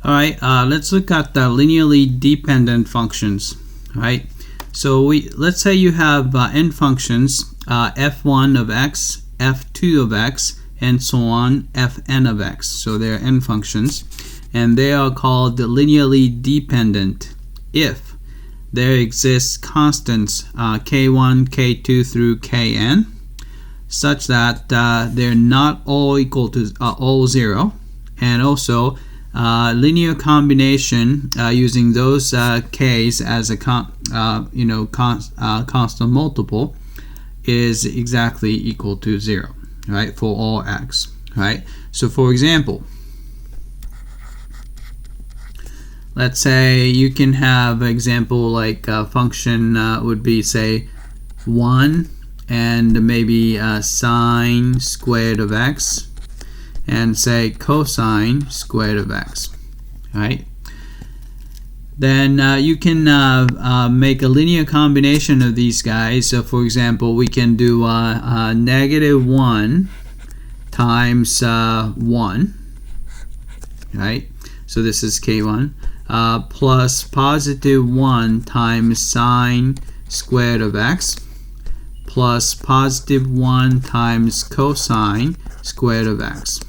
All right, let's look at the linearly dependent functions. All right, so let's say you have n functions, f1 of x, f2 of x, and so on, fn of x. So they're n functions, and they are called linearly dependent if there exists constants k1, k2 through kn, such that they're not all equal to all 0, and also linear combination using those k's as a constant multiple is exactly equal to 0, right, for all x, right? So for example, let's say you can have an example like a function would be, say, 1 and maybe sine squared of x, and say cosine squared of x, right? Then you can make a linear combination of these guys. So for example, we can do negative 1 times 1, right? So this is k1, plus positive 1 times sine squared of x, plus positive 1 times cosine squared of x.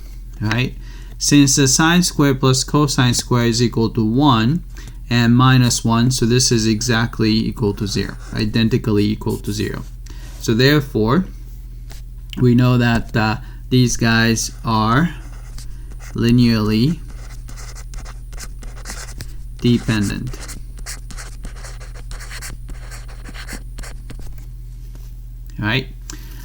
Right? Since the sine squared plus cosine squared is equal to 1 and minus 1, so this is exactly equal to 0, identically equal to 0. So therefore, we know that these guys are linearly dependent. Right?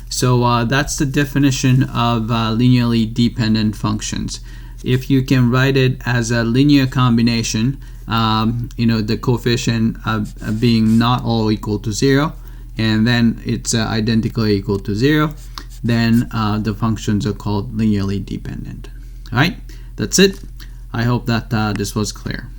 So that's the definition of linearly dependent functions. If you can write it as a linear combination, the coefficient being not all equal to 0, and then it's identically equal to 0, then the functions are called linearly dependent. All right, that's it. I hope that this was clear.